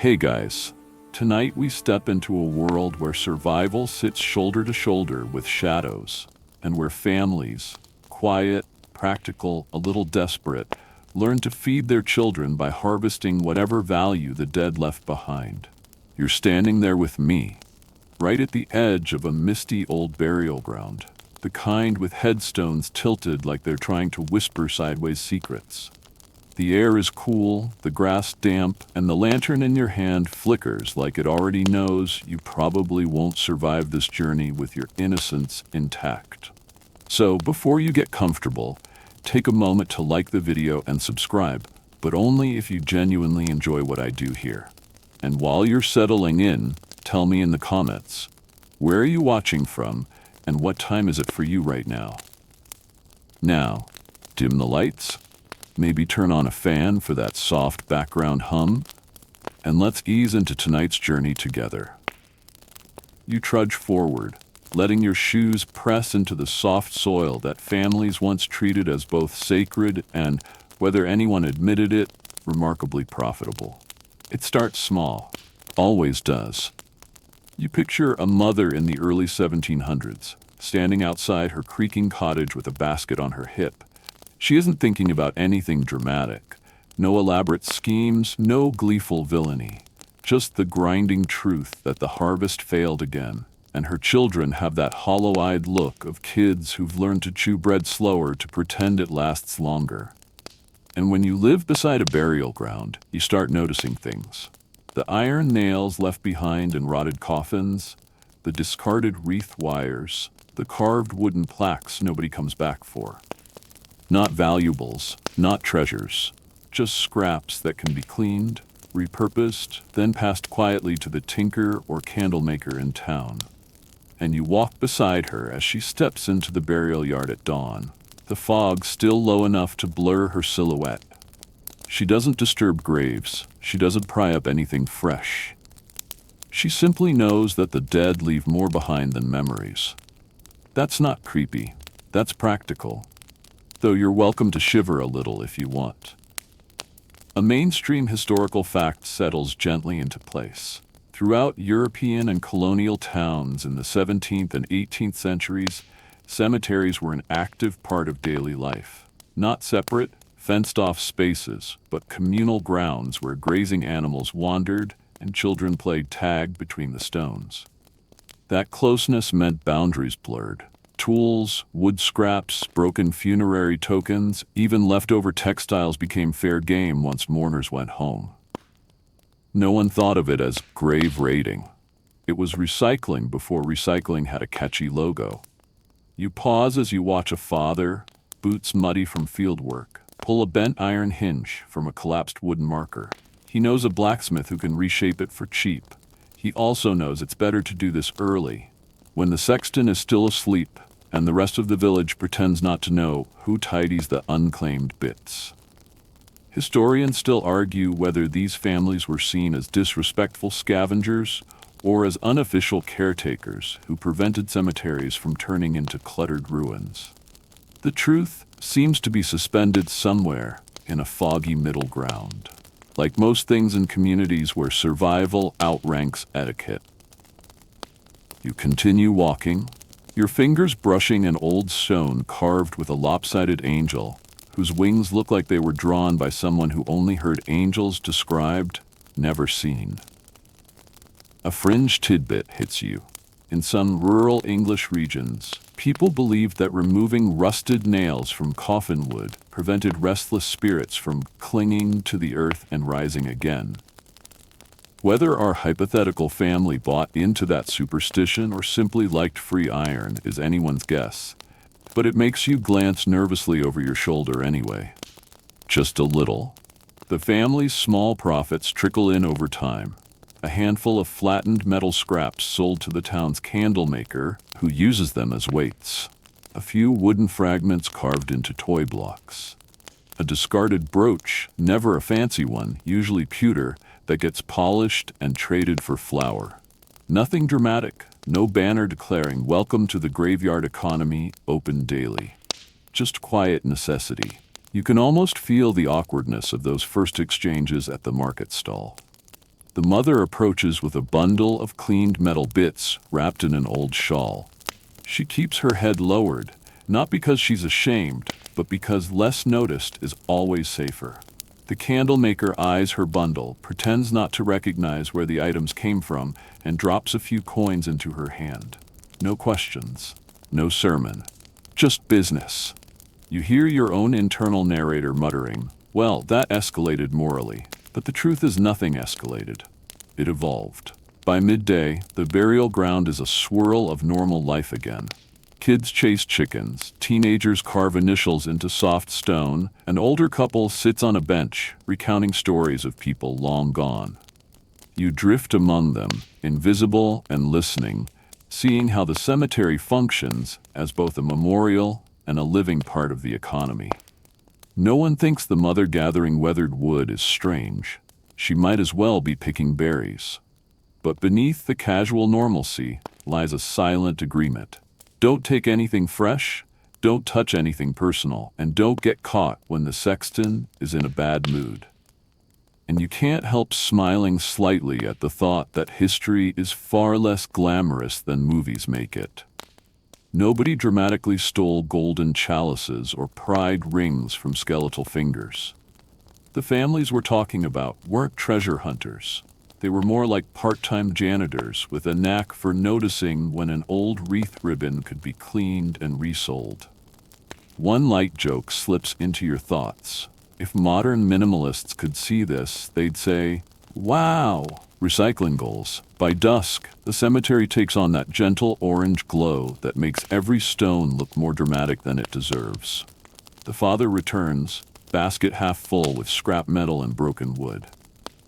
Hey guys, tonight we step into a world where survival sits shoulder to shoulder with shadows, and where families, quiet, practical, a little desperate, learn to feed their children by harvesting whatever value the dead left behind. You're standing there with me, right at the edge of a misty old burial ground, the kind with headstones tilted like they're trying to whisper sideways secrets. The air is cool, the grass damp, and the lantern in your hand flickers like it already knows you probably won't survive this journey with your innocence intact. So, before you get comfortable, take a moment to like the video and subscribe, but only if you genuinely enjoy what I do here. And while you're settling in, tell me in the comments, where are you watching from, and what time is it for you right now? Now, dim the lights. Maybe turn on a fan for that soft background hum, and let's ease into tonight's journey together. You trudge forward, letting your shoes press into the soft soil that families once treated as both sacred and, whether anyone admitted it, remarkably profitable. It starts small, always does. You picture a mother in the early 1700s, standing outside her creaking cottage with a basket on her hip. She isn't thinking about anything dramatic, no elaborate schemes, no gleeful villainy, just the grinding truth that the harvest failed again, and her children have that hollow-eyed look of kids who've learned to chew bread slower to pretend it lasts longer. And when you live beside a burial ground, you start noticing things. The iron nails left behind in rotted coffins, the discarded wreath wires, the carved wooden plaques nobody comes back for. Not valuables, not treasures, just scraps that can be cleaned, repurposed, then passed quietly to the tinker or candlemaker in town. And you walk beside her as she steps into the burial yard at dawn, the fog still low enough to blur her silhouette. She doesn't disturb graves, she doesn't pry up anything fresh. She simply knows that the dead leave more behind than memories. That's not creepy, that's practical. Though you're welcome to shiver a little if you want. A mainstream historical fact settles gently into place. Throughout European and colonial towns in the 17th and 18th centuries, cemeteries were an active part of daily life. Not separate, fenced-off spaces, but communal grounds where grazing animals wandered and children played tag between the stones. That closeness meant boundaries blurred. Tools, wood scraps, broken funerary tokens, even leftover textiles became fair game once mourners went home. No one thought of it as grave raiding. It was recycling before recycling had a catchy logo. You pause as you watch a father, boots muddy from fieldwork, pull a bent iron hinge from a collapsed wooden marker. He knows a blacksmith who can reshape it for cheap. He also knows it's better to do this early, when the sexton is still asleep and the rest of the village pretends not to know who tidies the unclaimed bits. Historians still argue whether these families were seen as disrespectful scavengers or as unofficial caretakers who prevented cemeteries from turning into cluttered ruins. The truth seems to be suspended somewhere in a foggy middle ground, like most things in communities where survival outranks etiquette. You continue walking, your fingers brushing an old stone carved with a lopsided angel, whose wings look like they were drawn by someone who only heard angels described, never seen. A fringe tidbit hits you. In some rural English regions, people believed that removing rusted nails from coffin wood prevented restless spirits from clinging to the earth and rising again. Whether our hypothetical family bought into that superstition or simply liked free iron is anyone's guess, but it makes you glance nervously over your shoulder anyway. Just a little. The family's small profits trickle in over time. A handful of flattened metal scraps sold to the town's candlemaker, who uses them as weights. A few wooden fragments carved into toy blocks. A discarded brooch, never a fancy one, usually pewter, that gets polished and traded for flour. Nothing dramatic, no banner declaring "Welcome to the graveyard economy, open daily." Just quiet necessity. You can almost feel the awkwardness of those first exchanges at the market stall. The mother approaches with a bundle of cleaned metal bits wrapped in an old shawl. She keeps her head lowered, not because she's ashamed, but because less noticed is always safer. The candle maker eyes her bundle, pretends not to recognize where the items came from, and drops a few coins into her hand. No questions, no sermon, just business. You hear your own internal narrator muttering, "Well, that escalated morally." But the truth is nothing escalated. It evolved. By midday, the burial ground is a swirl of normal life again. Kids chase chickens, teenagers carve initials into soft stone, an older couple sits on a bench, recounting stories of people long gone. You drift among them, invisible and listening, seeing how the cemetery functions as both a memorial and a living part of the economy. No one thinks the mother gathering weathered wood is strange. She might as well be picking berries. But beneath the casual normalcy lies a silent agreement. Don't take anything fresh, don't touch anything personal, and don't get caught when the sexton is in a bad mood. And you can't help smiling slightly at the thought that history is far less glamorous than movies make it. Nobody dramatically stole golden chalices or pried rings from skeletal fingers. The families we're talking about weren't treasure hunters. They were more like part-time janitors with a knack for noticing when an old wreath ribbon could be cleaned and resold. One light joke slips into your thoughts. If modern minimalists could see this, they'd say, "Wow, recycling goals." By dusk, the cemetery takes on that gentle orange glow that makes every stone look more dramatic than it deserves. The father returns, basket half full with scrap metal and broken wood.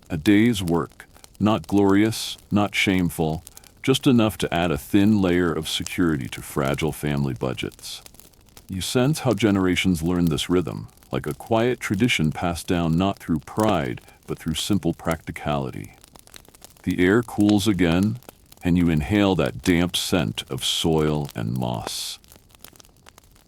A day's work. Not glorious, not shameful, just enough to add a thin layer of security to fragile family budgets. You sense how generations learn this rhythm, like a quiet tradition passed down not through pride, but through simple practicality. The air cools again, and you inhale that damp scent of soil and moss.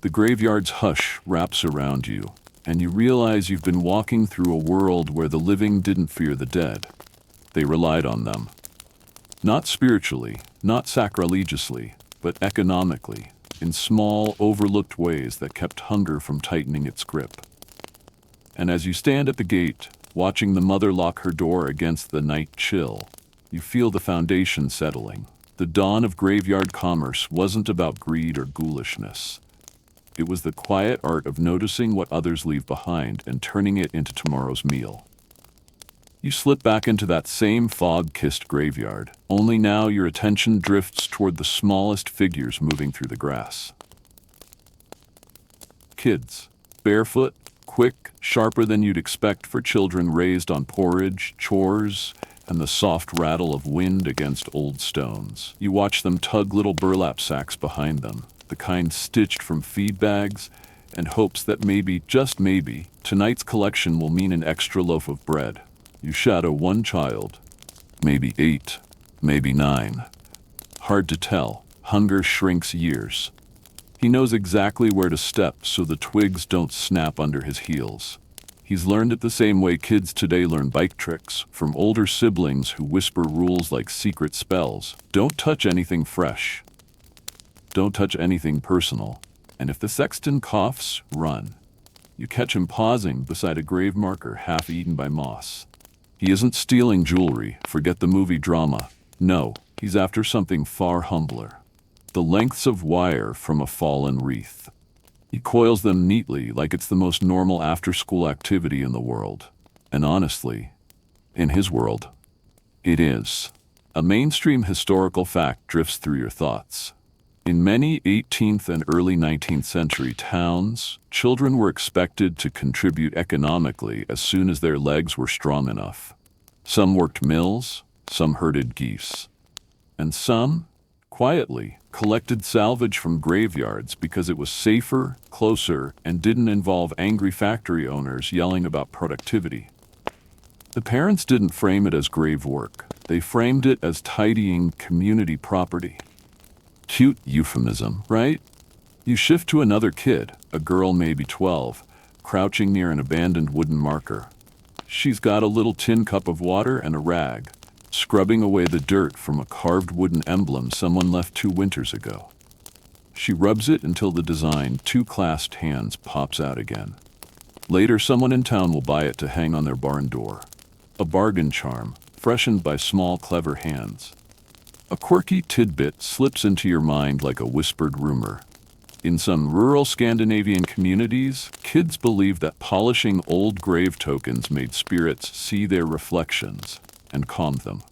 The graveyard's hush wraps around you, and you realize you've been walking through a world where the living didn't fear the dead. They relied on them. Not spiritually, not sacrilegiously, but economically, in small, overlooked ways that kept hunger from tightening its grip. And as you stand at the gate, watching the mother lock her door against the night chill, you feel the foundation settling. The dawn of graveyard commerce wasn't about greed or ghoulishness. It was the quiet art of noticing what others leave behind and turning it into tomorrow's meal. You slip back into that same fog-kissed graveyard, only now your attention drifts toward the smallest figures moving through the grass. Kids, barefoot, quick, sharper than you'd expect for children raised on porridge, chores, and the soft rattle of wind against old stones. You watch them tug little burlap sacks behind them, the kind stitched from feed bags, and hopes that maybe, just maybe, tonight's collection will mean an extra loaf of bread. You shadow one child, maybe 8, maybe 9. Hard to tell. Hunger shrinks years. He knows exactly where to step so the twigs don't snap under his heels. He's learned it the same way kids today learn bike tricks, from older siblings who whisper rules like secret spells. Don't touch anything fresh. Don't touch anything personal. And if the sexton coughs, run. You catch him pausing beside a grave marker half eaten by moss. He isn't stealing jewelry, forget the movie drama. No, he's after something far humbler. The lengths of wire from a fallen wreath. He coils them neatly like it's the most normal after-school activity in the world. And honestly, in his world, it is. A mainstream historical fact drifts through your thoughts. In many 18th and early 19th century towns, children were expected to contribute economically as soon as their legs were strong enough. Some worked mills, some herded geese, and some, quietly, collected salvage from graveyards because it was safer, closer, and didn't involve angry factory owners yelling about productivity. The parents didn't frame it as grave work. They framed it as tidying community property. Cute euphemism, right? You shift to another kid, a girl maybe 12, crouching near an abandoned wooden marker. She's got a little tin cup of water and a rag, scrubbing away the dirt from a carved wooden emblem someone left 2 winters ago. She rubs it until the design, two clasped hands, pops out again. Later, someone in town will buy it to hang on their barn door. A bargain charm, freshened by small, clever hands. A quirky tidbit slips into your mind like a whispered rumor. In some rural Scandinavian communities, kids believe that polishing old grave tokens made spirits see their reflections and calm them.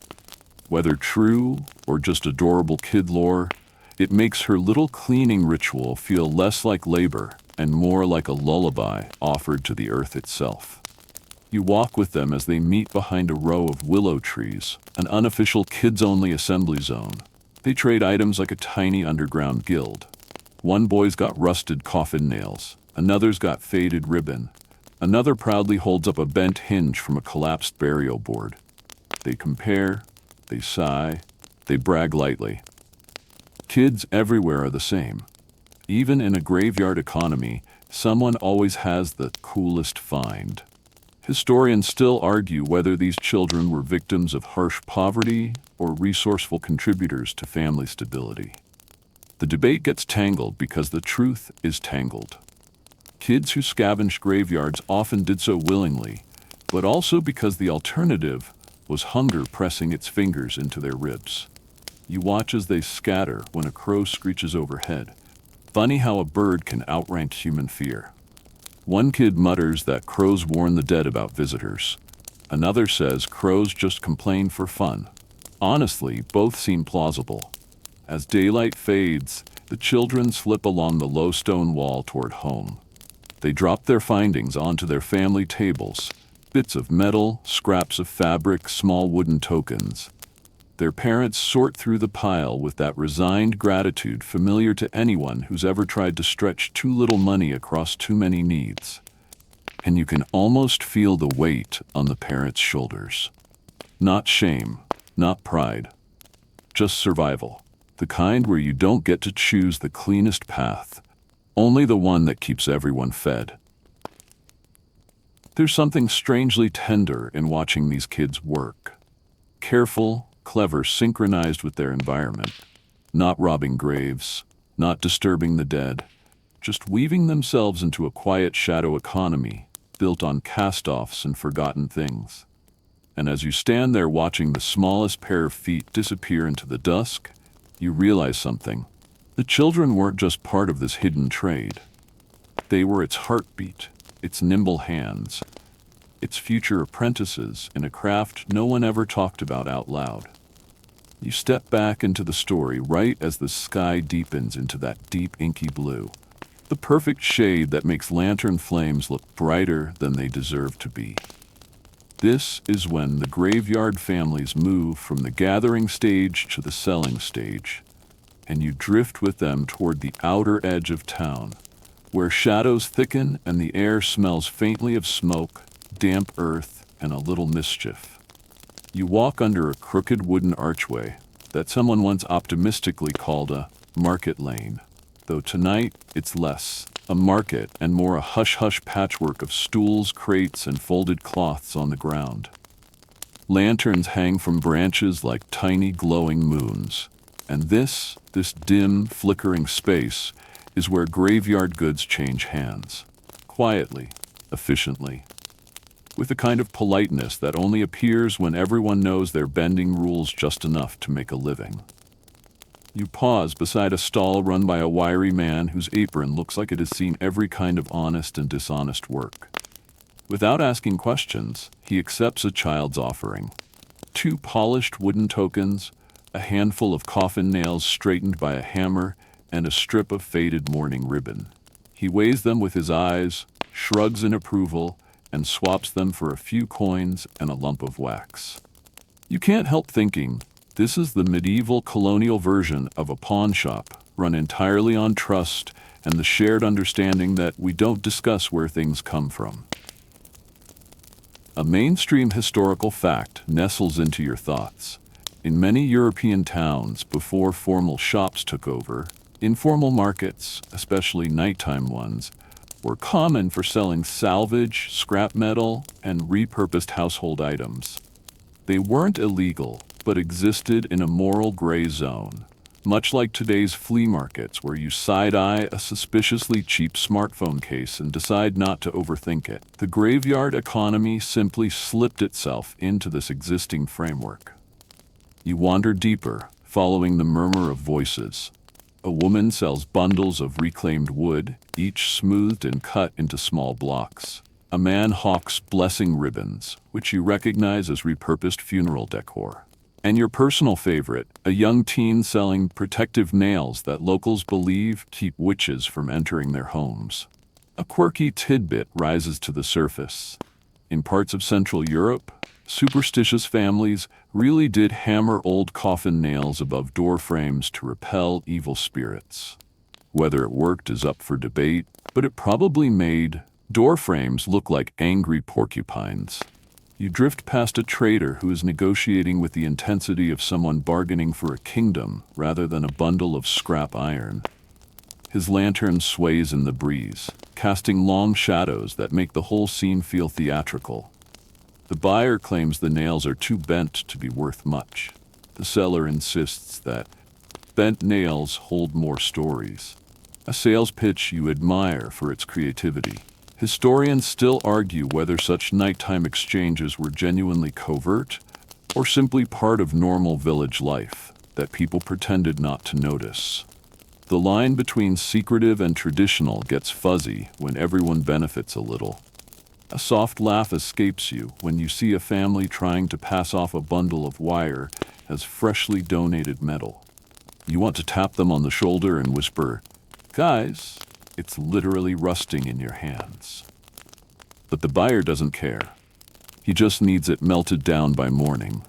Whether true or just adorable kid lore, it makes her little cleaning ritual feel less like labor and more like a lullaby offered to the earth itself. You walk with them as they meet behind a row of willow trees, an unofficial kids-only assembly zone. They trade items like a tiny underground guild. One boy's got rusted coffin nails, another's got faded ribbon, another proudly holds up a bent hinge from a collapsed burial board. They compare, they sigh, they brag lightly. Kids everywhere are the same. Even in a graveyard economy, someone always has the coolest find. Historians still argue whether these children were victims of harsh poverty or resourceful contributors to family stability. The debate gets tangled because the truth is tangled. Kids who scavenged graveyards often did so willingly, but also because the alternative was hunger pressing its fingers into their ribs. You watch as they scatter when a crow screeches overhead. Funny how a bird can outrank human fear. One kid mutters that crows warn the dead about visitors. Another says crows just complain for fun. Honestly, both seem plausible. As daylight fades, the children slip along the low stone wall toward home. They drop their findings onto their family tables, bits of metal, scraps of fabric, small wooden tokens. Their parents sort through the pile with that resigned gratitude familiar to anyone who's ever tried to stretch too little money across too many needs. And you can almost feel the weight on the parents' shoulders. Not shame, not pride, just survival. The kind where you don't get to choose the cleanest path, only the one that keeps everyone fed. There's something strangely tender in watching these kids work. Careful, clever, synchronized with their environment. Not robbing graves, not disturbing the dead, just weaving themselves into a quiet shadow economy built on cast-offs and forgotten things. And as you stand there watching the smallest pair of feet disappear into the dusk, you realize something. The children weren't just part of this hidden trade. They were its heartbeat, its nimble hands, its future apprentices in a craft no one ever talked about out loud. You step back into the story right as the sky deepens into that deep inky blue, the perfect shade that makes lantern flames look brighter than they deserve to be. This is when the graveyard families move from the gathering stage to the selling stage, and you drift with them toward the outer edge of town, where shadows thicken and the air smells faintly of smoke, damp earth, and a little mischief. You walk under a crooked wooden archway that someone once optimistically called a market lane, though tonight it's less a market and more a hush-hush patchwork of stools, crates, and folded cloths on the ground. Lanterns hang from branches like tiny glowing moons, and this dim, flickering space is where graveyard goods change hands, quietly, efficiently, with a kind of politeness that only appears when everyone knows they're bending rules just enough to make a living. You pause beside a stall run by a wiry man whose apron looks like it has seen every kind of honest and dishonest work. Without asking questions, he accepts a child's offering. 2 polished wooden tokens, a handful of coffin nails straightened by a hammer, and a strip of faded mourning ribbon. He weighs them with his eyes, shrugs in approval, and swaps them for a few coins and a lump of wax. You can't help thinking, this is the medieval colonial version of a pawn shop, run entirely on trust and the shared understanding that we don't discuss where things come from. A mainstream historical fact nestles into your thoughts. In many European towns, before formal shops took over, informal markets, especially nighttime ones, were common for selling salvage, scrap metal, and repurposed household items. They weren't illegal, but existed in a moral gray zone, much like today's flea markets where you side-eye a suspiciously cheap smartphone case and decide not to overthink it. The graveyard economy simply slipped itself into this existing framework. You wander deeper, following the murmur of voices. A woman sells bundles of reclaimed wood, each smoothed and cut into small blocks. A man hawks blessing ribbons, which you recognize as repurposed funeral decor. And your personal favorite, a young teen selling protective nails that locals believe keep witches from entering their homes. A quirky tidbit rises to the surface. In parts of Central Europe, superstitious families really did hammer old coffin nails above door frames to repel evil spirits. Whether it worked is up for debate, but it probably made door frames look like angry porcupines. You drift past a trader who is negotiating with the intensity of someone bargaining for a kingdom rather than a bundle of scrap iron. His lantern sways in the breeze, casting long shadows that make the whole scene feel theatrical. The buyer claims the nails are too bent to be worth much. The seller insists that bent nails hold more stories. A sales pitch you admire for its creativity. Historians still argue whether such nighttime exchanges were genuinely covert or simply part of normal village life that people pretended not to notice. The line between secretive and traditional gets fuzzy when everyone benefits a little. A soft laugh escapes you when you see a family trying to pass off a bundle of wire as freshly donated metal. You want to tap them on the shoulder and whisper, "Guys, it's literally rusting in your hands." But the buyer doesn't care. He just needs it melted down by morning.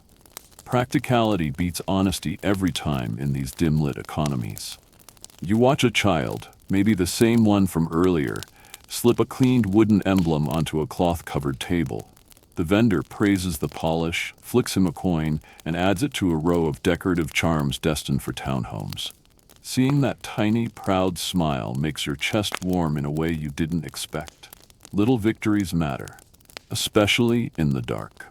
Practicality beats honesty every time in these dim-lit economies. You watch a child, maybe the same one from earlier, slip a cleaned wooden emblem onto a cloth-covered table. The vendor praises the polish, flicks him a coin, and adds it to a row of decorative charms destined for townhomes. Seeing that tiny, proud smile makes your chest warm in a way you didn't expect. Little victories matter, especially in the dark.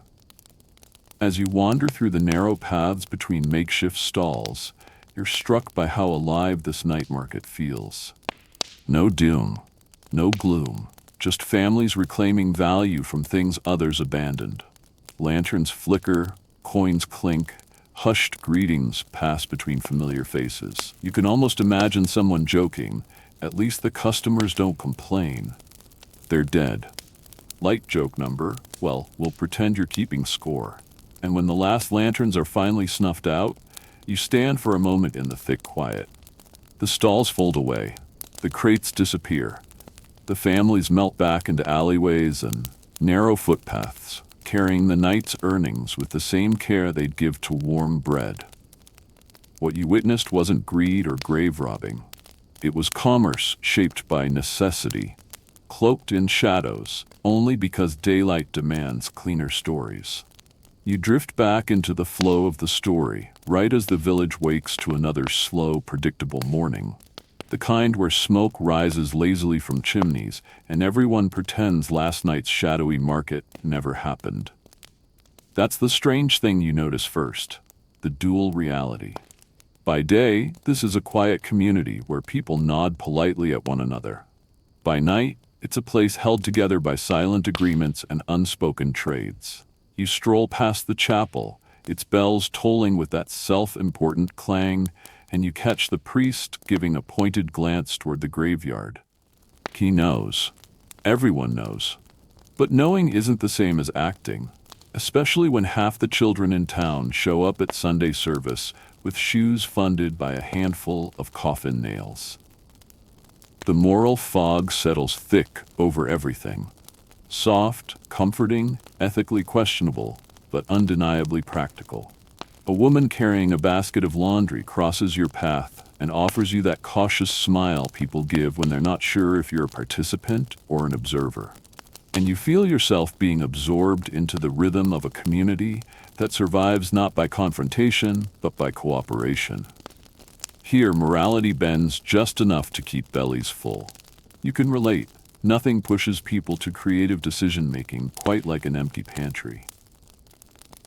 As you wander through the narrow paths between makeshift stalls, you're struck by how alive this night market feels. No doom, no gloom, just families reclaiming value from things others abandoned. Lanterns flicker, coins clink, hushed greetings pass between familiar faces. You can almost imagine someone joking, "At least the customers don't complain. They're dead." Light joke number, well, we'll pretend you're keeping score. And when the last lanterns are finally snuffed out, you stand for a moment in the thick quiet. The stalls fold away. The crates disappear. The families melt back into alleyways and narrow footpaths, carrying the night's earnings with the same care they'd give to warm bread. What you witnessed wasn't greed or grave robbing. It was commerce shaped by necessity, cloaked in shadows only because daylight demands cleaner stories. You drift back into the flow of the story, right as the village wakes to another slow, predictable morning. The kind where smoke rises lazily from chimneys and everyone pretends last night's shadowy market never happened. That's the strange thing you notice first, the dual reality. By day, this is a quiet community where people nod politely at one another. By night, it's a place held together by silent agreements and unspoken trades. You stroll past the chapel, its bells tolling with that self-important clang, and you catch the priest giving a pointed glance toward the graveyard. He knows. Everyone knows. But knowing isn't the same as acting, especially when half the children in town show up at Sunday service with shoes funded by a handful of coffin nails. The moral fog settles thick over everything. Soft, comforting, ethically questionable, but undeniably practical. A woman carrying a basket of laundry crosses your path and offers you that cautious smile people give when they're not sure if you're a participant or an observer. And you feel yourself being absorbed into the rhythm of a community that survives not by confrontation, but by cooperation. Here, morality bends just enough to keep bellies full. You can relate. Nothing pushes people to creative decision-making quite like an empty pantry.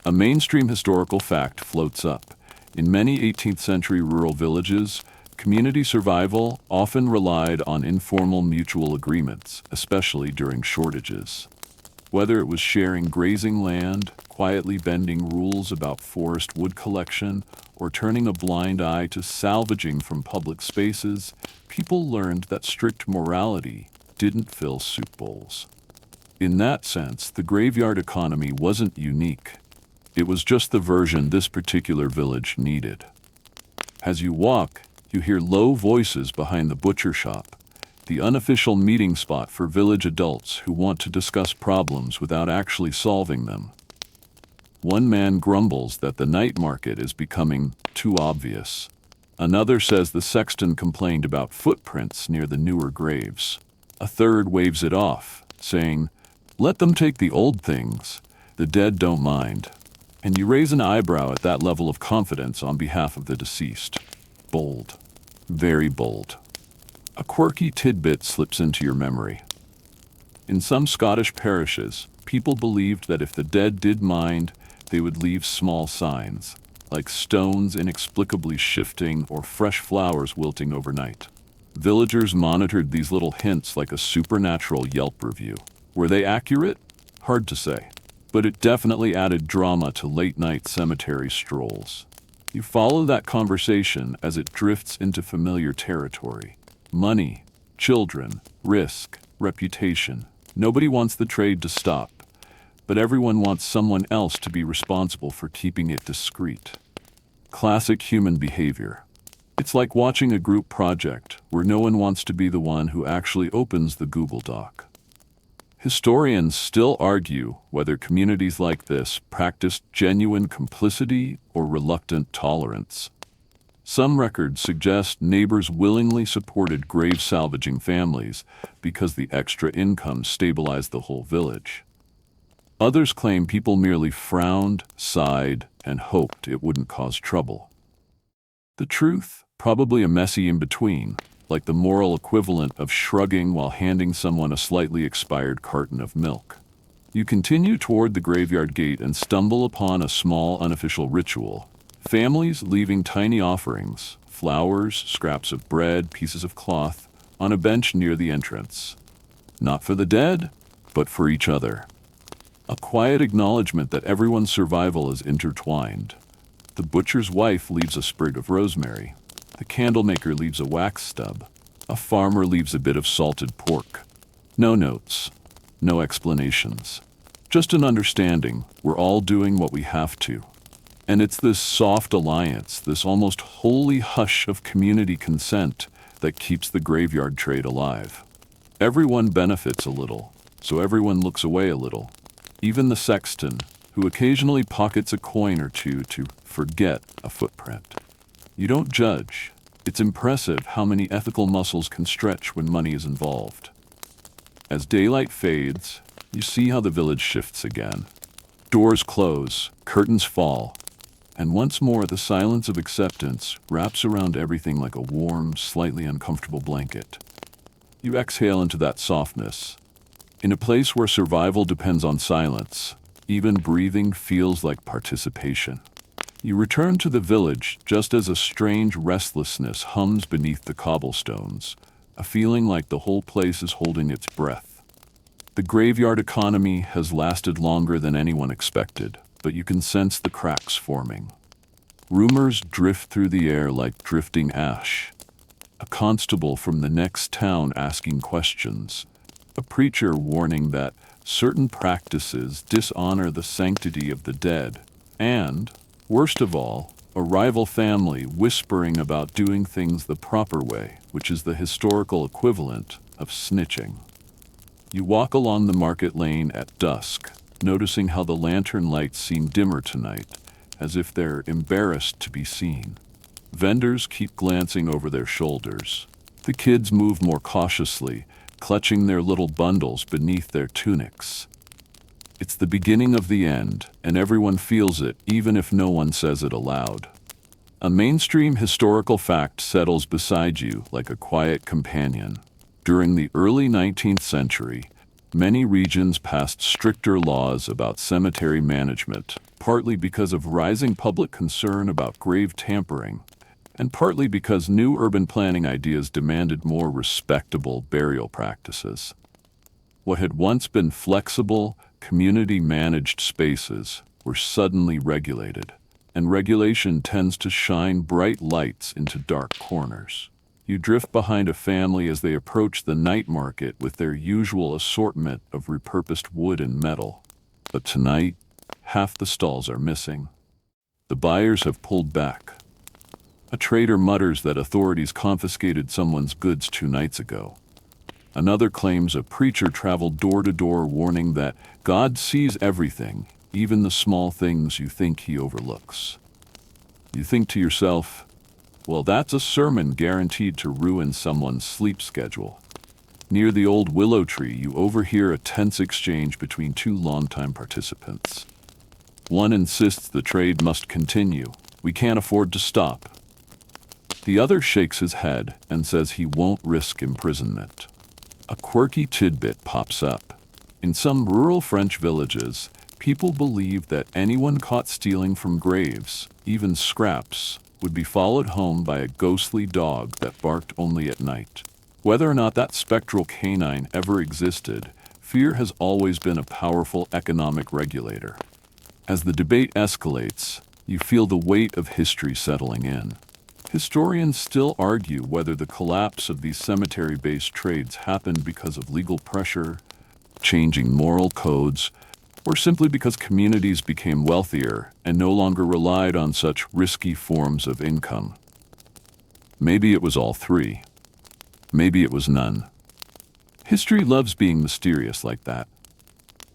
A mainstream historical fact floats up. In many 18th century rural villages, community survival often relied on informal mutual agreements, especially during shortages. Whether it was sharing grazing land, quietly bending rules about forest wood collection, or turning a blind eye to salvaging from public spaces, people learned that strict morality didn't fill soup bowls. In that sense, the graveyard economy wasn't unique. It was just the version this particular village needed. As you walk, you hear low voices behind the butcher shop, the unofficial meeting spot for village adults who want to discuss problems without actually solving them. One man grumbles that the night market is becoming too obvious. Another says the sexton complained about footprints near the newer graves. A third waves it off, saying, "Let them take the old things. The dead don't mind." And you raise an eyebrow at that level of confidence on behalf of the deceased. Bold. Very bold. A quirky tidbit slips into your memory. In some Scottish parishes, people believed that if the dead did mind, they would leave small signs, like stones inexplicably shifting or fresh flowers wilting overnight. Villagers monitored these little hints like a supernatural Yelp review. Were they accurate? Hard to say. But it definitely added drama to late-night cemetery strolls. You follow that conversation as it drifts into familiar territory. Money, children, risk, reputation. Nobody wants the trade to stop, but everyone wants someone else to be responsible for keeping it discreet. Classic human behavior. It's like watching a group project where no one wants to be the one who actually opens the Google Doc. Historians still argue whether communities like this practiced genuine complicity or reluctant tolerance. Some records suggest neighbors willingly supported grave salvaging families because the extra income stabilized the whole village. Others claim people merely frowned, sighed, and hoped it wouldn't cause trouble. The truth? Probably a messy in-between, like the moral equivalent of shrugging while handing someone a slightly expired carton of milk. You continue toward the graveyard gate and stumble upon a small unofficial ritual. Families leaving tiny offerings, flowers, scraps of bread, pieces of cloth, on a bench near the entrance. Not for the dead, but for each other. A quiet acknowledgement that everyone's survival is intertwined. The butcher's wife leaves a sprig of rosemary. The candlemaker leaves a wax stub. A farmer leaves a bit of salted pork. No notes, no explanations. Just an understanding we're all doing what we have to. And it's this soft alliance, this almost holy hush of community consent that keeps the graveyard trade alive. Everyone benefits a little, so everyone looks away a little. Even the sexton, who occasionally pockets a coin or two to forget a footprint. You don't judge. It's impressive how many ethical muscles can stretch when money is involved. As daylight fades, you see how the village shifts again. Doors close, curtains fall, and once more the silence of acceptance wraps around everything like a warm, slightly uncomfortable blanket. You exhale into that softness. In a place where survival depends on silence, even breathing feels like participation. You return to the village just as a strange restlessness hums beneath the cobblestones, a feeling like the whole place is holding its breath. The graveyard economy has lasted longer than anyone expected, but you can sense the cracks forming. Rumors drift through the air like drifting ash. A constable from the next town asking questions. A preacher warning that certain practices dishonor the sanctity of the dead. And, worst of all, a rival family whispering about doing things the proper way, which is the historical equivalent of snitching. You walk along the market lane at dusk, noticing how the lantern lights seem dimmer tonight, as if they're embarrassed to be seen. Vendors keep glancing over their shoulders. The kids move more cautiously, clutching their little bundles beneath their tunics. It's the beginning of the end, and everyone feels it, even if no one says it aloud. A mainstream historical fact settles beside you like a quiet companion. During the early 19th century, many regions passed stricter laws about cemetery management. partly because of rising public concern about grave tampering, and partly because new urban planning ideas demanded more respectable burial practices. What had once been flexible, community-managed spaces were suddenly regulated, and regulation tends to shine bright lights into dark corners. You drift behind a family as they approach the night market with their usual assortment of repurposed wood and metal. But tonight, half the stalls are missing. The buyers have pulled back. A trader mutters that authorities confiscated someone's goods 2 nights ago. Another claims a preacher traveled door to door warning that God sees everything, even the small things you think he overlooks. You think to yourself, well, that's a sermon guaranteed to ruin someone's sleep schedule. Near the old willow tree, you overhear a tense exchange between 2 longtime participants. One insists the trade must continue. We can't afford to stop. The other shakes his head and says he won't risk imprisonment. A quirky tidbit pops up. In some rural French villages, people believe that anyone caught stealing from graves, even scraps, would be followed home by a ghostly dog that barked only at night. Whether or not that spectral canine ever existed, fear has always been a powerful economic regulator. As the debate escalates, you feel the weight of history settling in. Historians still argue whether the collapse of these cemetery-based trades happened because of legal pressure, changing moral codes, or simply because communities became wealthier and no longer relied on such risky forms of income. Maybe it was all 3. Maybe it was none. History loves being mysterious like that.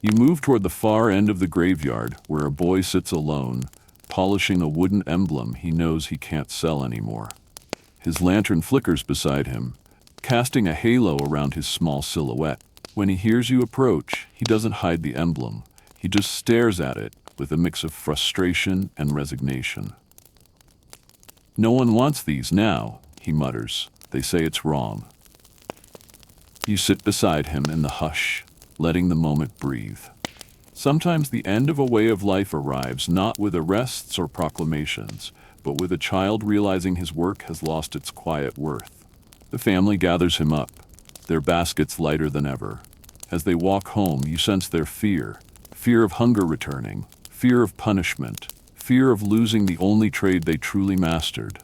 You move toward the far end of the graveyard where a boy sits alone, polishing a wooden emblem he knows he can't sell anymore. His lantern flickers beside him, casting a halo around his small silhouette. When he hears you approach, he doesn't hide the emblem. He just stares at it with a mix of frustration and resignation. "No one wants these now," he mutters. "They say it's wrong." You sit beside him in the hush, letting the moment breathe. Sometimes the end of a way of life arrives not with arrests or proclamations, but with a child realizing his work has lost its quiet worth. The family gathers him up, their baskets lighter than ever. As they walk home, you sense their fear of hunger returning, fear of punishment, fear of losing the only trade they truly mastered.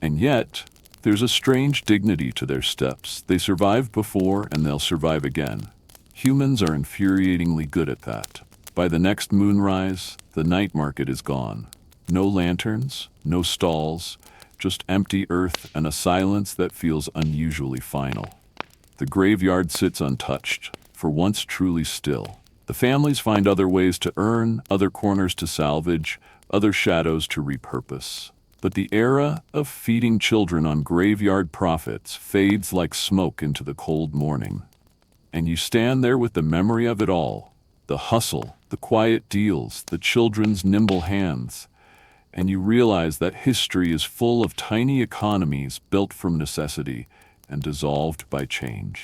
And yet, there's a strange dignity to their steps. They survived before and they'll survive again. Humans are infuriatingly good at that. By the next moonrise, the night market is gone. No lanterns, no stalls, just empty earth and a silence that feels unusually final. The graveyard sits untouched, for once truly still. The families find other ways to earn, other corners to salvage, other shadows to repurpose. But the era of feeding children on graveyard profits fades like smoke into the cold morning. And you stand there with the memory of it all, the hustle, the quiet deals, the children's nimble hands, and you realize that history is full of tiny economies built from necessity and dissolved by change.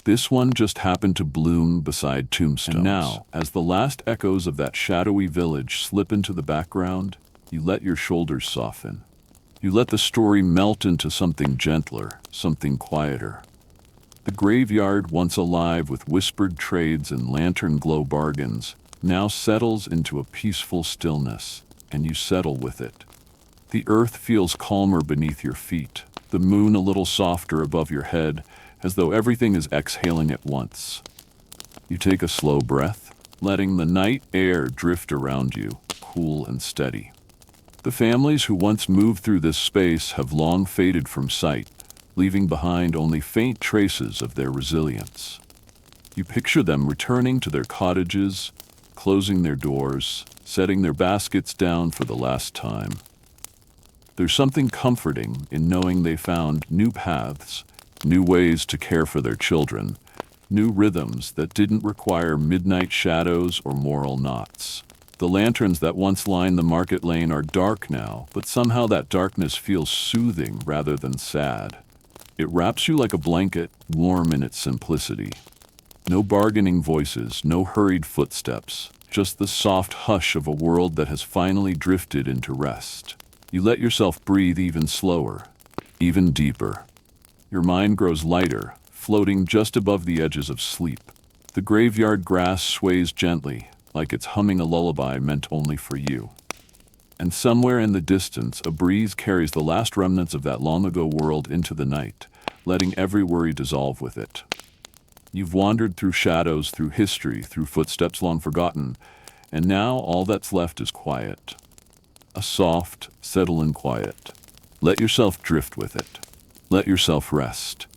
This one just happened to bloom beside tombstones. And now, as the last echoes of that shadowy village slip into the background, you let your shoulders soften. You let the story melt into something gentler, something quieter. The graveyard, once alive with whispered trades and lantern glow bargains, now settles into a peaceful stillness, and you settle with it. The earth feels calmer beneath your feet, the moon a little softer above your head, as though everything is exhaling at once. You take a slow breath, letting the night air drift around you, cool and steady. The families who once moved through this space have long faded from sight, leaving behind only faint traces of their resilience. You picture them returning to their cottages, closing their doors, setting their baskets down for the last time. There's something comforting in knowing they found new paths, new ways to care for their children, new rhythms that didn't require midnight shadows or moral knots. The lanterns that once lined the market lane are dark now, but somehow that darkness feels soothing rather than sad. It wraps you like a blanket, warm in its simplicity. No bargaining voices, no hurried footsteps, just the soft hush of a world that has finally drifted into rest. You let yourself breathe even slower, even deeper. Your mind grows lighter, floating just above the edges of sleep. The graveyard grass sways gently, like it's humming a lullaby meant only for you. And somewhere in the distance, a breeze carries the last remnants of that long-ago world into the night, letting every worry dissolve with it. You've wandered through shadows, through history, through footsteps long forgotten, and now all that's left is quiet. A soft, settle-in quiet. Let yourself drift with it. Let yourself rest.